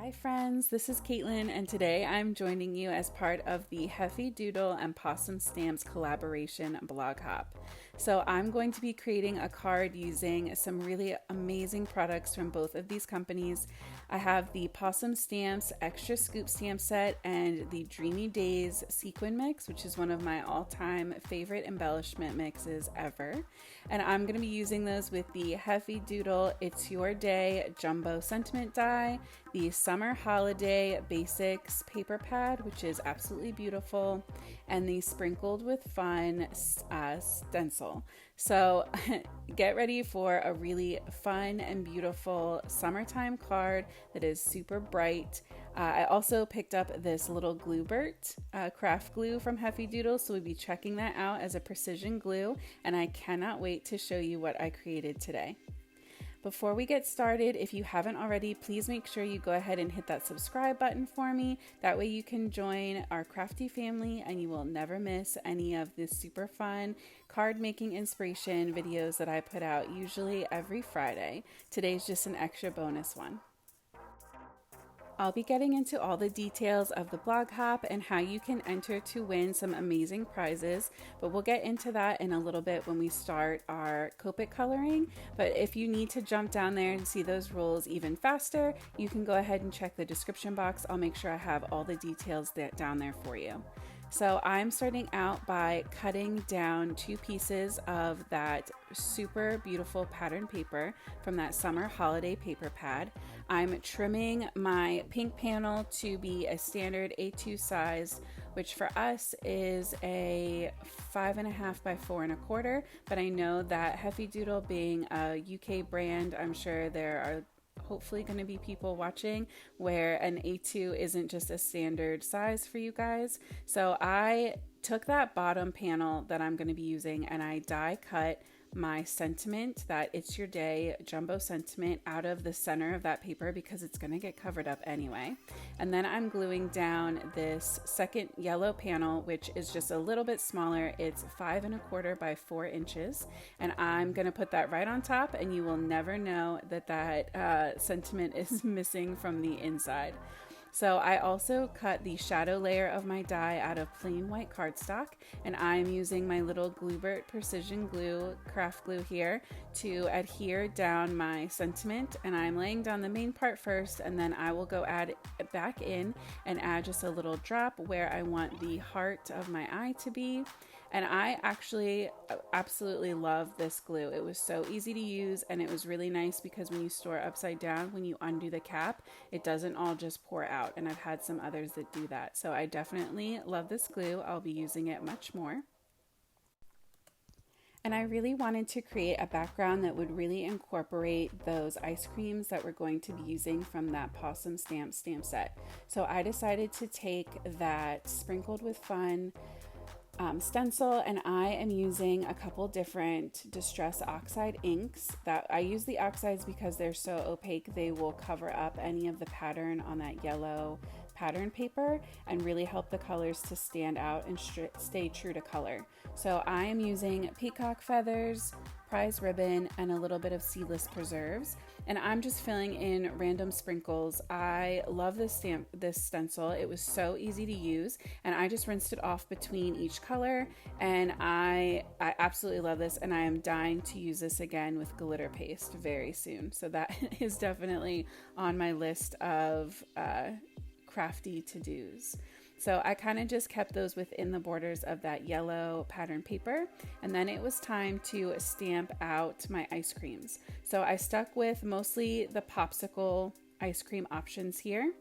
Hi friends, this is Caitlin and today I'm joining you as part of the Heffy Doodle and Pawsome Stamps collaboration blog hop. So I'm going to be creating a card using some really amazing products from both of these companies. I have the Pawsome Stamps Extra Scoop Stamp Set and the Dreamy Days Sequin Mix, which is one of my all-time favorite embellishment mixes ever. And I'm going to be using those with the Heffy Doodle It's Your Day Jumbo Sentiment Die, the Summer Holiday Basics paper pad, which is absolutely beautiful, and the Sprinkled with Fun stencil. So get ready for a really fun and beautiful summertime card that is super bright. I also picked up this little Gluebert craft glue from Heffy Doodle, so we'll be checking that out as a precision glue, and I cannot wait to show you what I created today. Before we get started, if you haven't already, please make sure you go ahead and hit that subscribe button for me. That way you can join our crafty family and you will never miss any of the super fun card making inspiration videos that I put out usually every Friday. Today's just an extra bonus one. I'll be getting into all the details of the blog hop and how you can enter to win some amazing prizes, but we'll get into that in a little bit when we start our Copic coloring. But if you need to jump down there and see those rules even faster, you can go ahead and check the description box. I'll make sure I have all the details down there for you. So I'm starting out by cutting down 2 pieces of that super beautiful pattern paper from that summer holiday paper pad. I'm trimming my pink panel to be a standard A2 size, which for us is a 5.5 by 4.25, but I know that Heffy Doodle being a UK brand, I'm sure there are hopefully going to be people watching where an A2 isn't just a standard size for you guys. So I took that bottom panel that I'm going to be using and I die cut my sentiment, that It's Your Day jumbo sentiment, out of the center of that paper because it's going to get covered up anyway. And then I'm gluing down this second yellow panel, which is just a little bit smaller. It's 5.25 by 4 inches. And I'm going to put that right on top and you will never know that that sentiment is missing from the inside. So I also cut the shadow layer of my die out of plain white cardstock, and I'm using my little Gluebert precision glue, craft glue here, to adhere down my sentiment. And I'm laying down the main part first, and then I will go add it back in and add just a little drop where I want the heart of my eye to be. And I actually absolutely love this glue. It was so easy to use and it was really nice because when you store upside down, when you undo the cap, it doesn't all just pour out. And I've had some others that do that. So I definitely love this glue. I'll be using it much more. And I really wanted to create a background that would really incorporate those ice creams that we're going to be using from that Pawsome Stamps stamp set. So I decided to take that Sprinkled with Fun stencil, and I am using a couple different Distress Oxide inks. That I use the oxides because they're so opaque they will cover up any of the pattern on that yellow pattern paper and really help the colors to stand out and stay true to color. So I am using peacock feathers, prize ribbon, and a little bit of seedless preserves, and I'm just filling in random sprinkles. I love this stencil. It was so easy to use, and I just rinsed it off between each color, and I absolutely love this, and I am dying to use this again with glitter paste very soon. So that is definitely on my list of crafty to-dos. So I kind of just kept those within the borders of that yellow pattern paper, and then it was time to stamp out my ice creams. So I stuck with mostly the popsicle ice cream options here,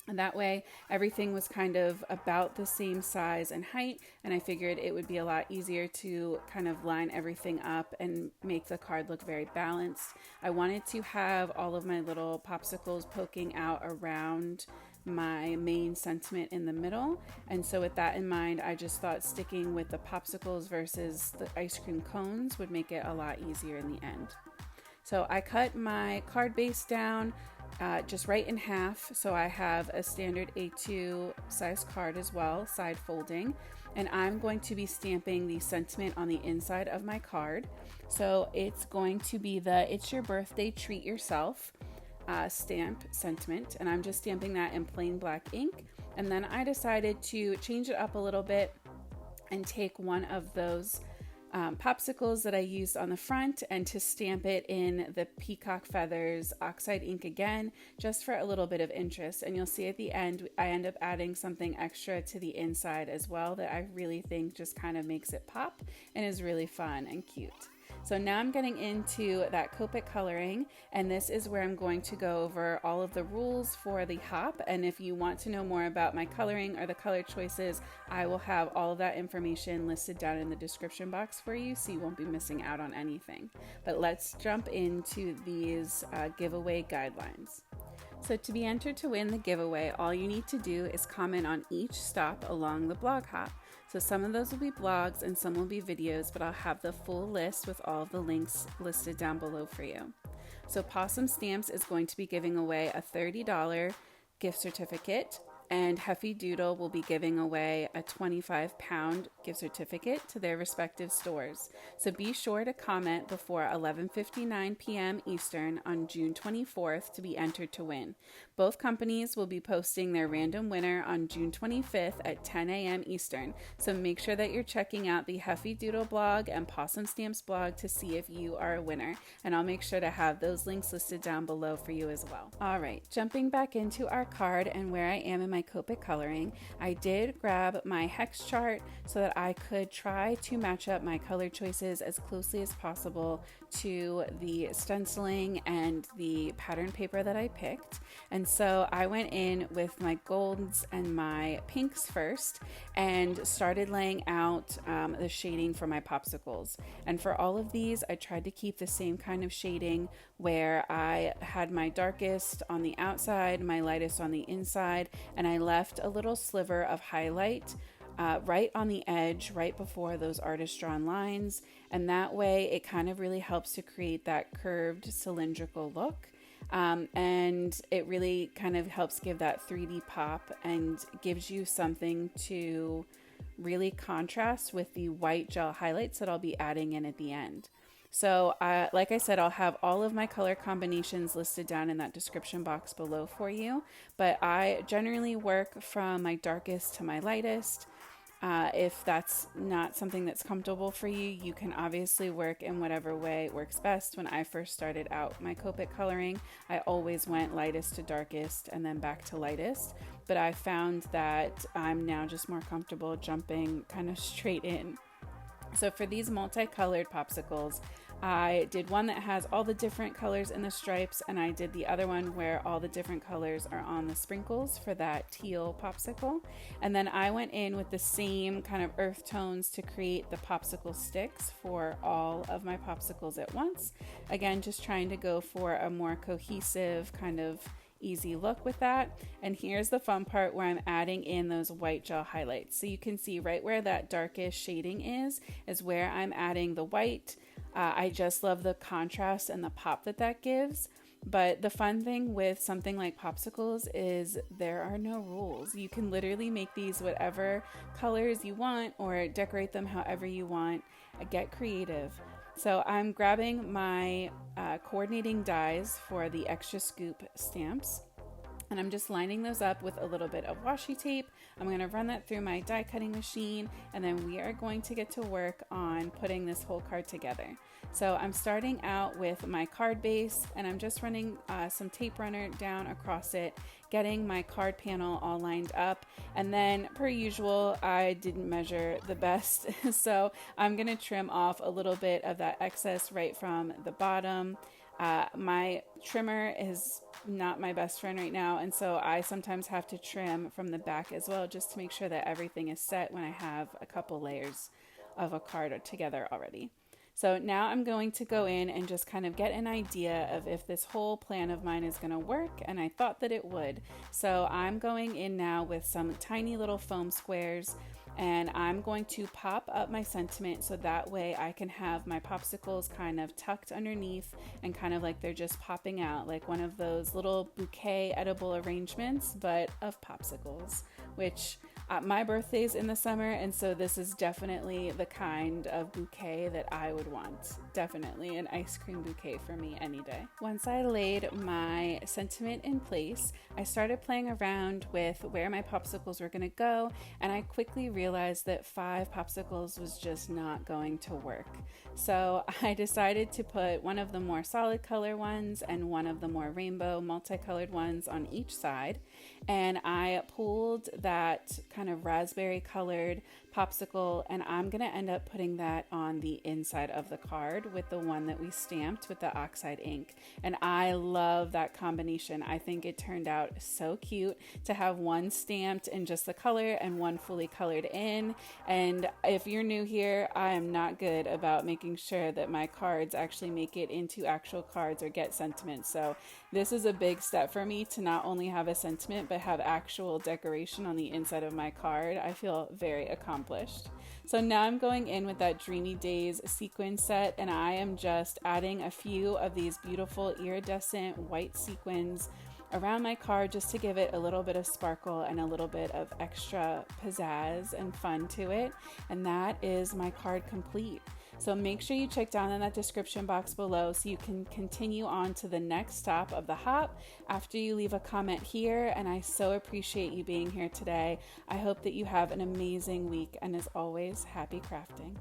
and that way everything was kind of about the same size and height, and I figured it would be a lot easier to kind of line everything up and make the card look very balanced. I wanted to have all of my little popsicles poking out around my main sentiment in the middle, and so with that in mind, I just thought sticking with the popsicles versus the ice cream cones would make it a lot easier in the end. So I cut my card base down just right in half, so I have a standard A2 size card as well, side folding, and I'm going to be stamping the sentiment on the inside of my card. So it's going to be the It's Your Birthday Treat Yourself stamp sentiment, and I'm just stamping that in plain black ink. And then I decided to change it up a little bit and take one of those popsicles that I used on the front and to stamp it in the peacock feathers oxide ink again, just for a little bit of interest. And you'll see at the end I end up adding something extra to the inside as well that I really think just kind of makes it pop and is really fun and cute. So now I'm getting into that Copic coloring, and this is where I'm going to go over all of the rules for the hop. And if you want to know more about my coloring or the color choices, I will have all of that information listed down in the description box for you, so you won't be missing out on anything. But let's jump into these giveaway guidelines. So to be entered to win the giveaway, all you need to do is comment on each stop along the blog hop. So some of those will be blogs and some will be videos, but I'll have the full list with all of the links listed down below for you. So Pawsome Stamps is going to be giving away a $30 gift certificate, and Heffy Doodle will be giving away a 25-pound gift certificate to their respective stores. So be sure to comment before 11:59 p.m. Eastern on June 24th to be entered to win. Both companies will be posting their random winner on June 25th at 10 a.m. Eastern, so make sure that you're checking out the Heffy Doodle blog and Pawsome Stamps blog to see if you are a winner, and I'll make sure to have those links listed down below for you as well. All right, jumping back into our card and where I am in my Copic coloring, I did grab my hex chart so that I could try to match up my color choices as closely as possible to the stenciling and the pattern paper that I picked. And so I went in with my golds and my pinks first and started laying out the shading for my popsicles. And for all of these, I tried to keep the same kind of shading where I had my darkest on the outside, my lightest on the inside, and I left a little sliver of highlight right on the edge, right before those artist drawn lines. And that way it kind of really helps to create that curved cylindrical look. And it really kind of helps give that 3D pop and gives you something to really contrast with the white gel highlights that I'll be adding in at the end. So like I said, I'll have all of my color combinations listed down in that description box below for you, but I generally work from my darkest to my lightest. If that's not something that's comfortable for you, you can obviously work in whatever way works best. When I first started out my Copic coloring, I always went lightest to darkest and then back to lightest, but I found that I'm now just more comfortable jumping kind of straight in. So for these multicolored popsicles, I did one that has all the different colors in the stripes, and I did the other one where all the different colors are on the sprinkles for that teal popsicle. And then I went in with the same kind of earth tones to create the popsicle sticks for all of my popsicles at once. Again, just trying to go for a more cohesive kind of easy look with that. And here's the fun part where I'm adding in those white gel highlights. So you can see right where that darkest shading is where I'm adding the white. I just love the contrast and the pop that that gives. But the fun thing with something like popsicles is there are no rules. You can literally make these whatever colors you want or decorate them however you want. Get creative. So I'm grabbing my coordinating dies for the extra scoop stamps, and I'm just lining those up with a little bit of washi tape. I'm going to run that through my die cutting machine, and then we are going to get to work on putting this whole card together. So I'm starting out with my card base, and I'm just running some tape runner down across it, getting my card panel all lined up. And then per usual, I didn't measure the best, so I'm going to trim off a little bit of that excess right from the bottom. My trimmer is not my best friend right now, and so I sometimes have to trim from the back as well, just to make sure that everything is set when I have a couple layers of a card together already. So now I'm going to go in and just kind of get an idea of if this whole plan of mine is going to work, and I thought that it would. So I'm going in now with some tiny little foam squares, and I'm going to pop up my sentiment so that way I can have my popsicles kind of tucked underneath and kind of like they're just popping out, like one of those little bouquet edible arrangements, but of popsicles, which My birthday's in the summer, and so this is definitely the kind of bouquet that I would want. Definitely an ice cream bouquet for me any day. Once I laid my sentiment in place, I started playing around with where my popsicles were going to go, and I quickly realized that 5 popsicles was just not going to work. So I decided to put one of the more solid color ones and one of the more rainbow multicolored ones on each side, and I pulled that kind of raspberry colored popsicle, and I'm gonna end up putting that on the inside of the card with the one that we stamped with the oxide ink. And I love that combination. I think it turned out so cute to have one stamped in just the color and one fully colored in. And if you're new here, I am not good about making sure that my cards actually make it into actual cards or get sentiment. So this is a big step for me to not only have a sentiment but have actual decoration on the inside of my card. I feel very accomplished. So now I'm going in with that Dreamy Days sequin set, and I am just adding a few of these beautiful iridescent white sequins around my card just to give it a little bit of sparkle and a little bit of extra pizzazz and fun to it. And that is my card complete. So make sure you check down in that description box below so you can continue on to the next stop of the hop after you leave a comment here. And I so appreciate you being here today. I hope that you have an amazing week, and as always, happy crafting.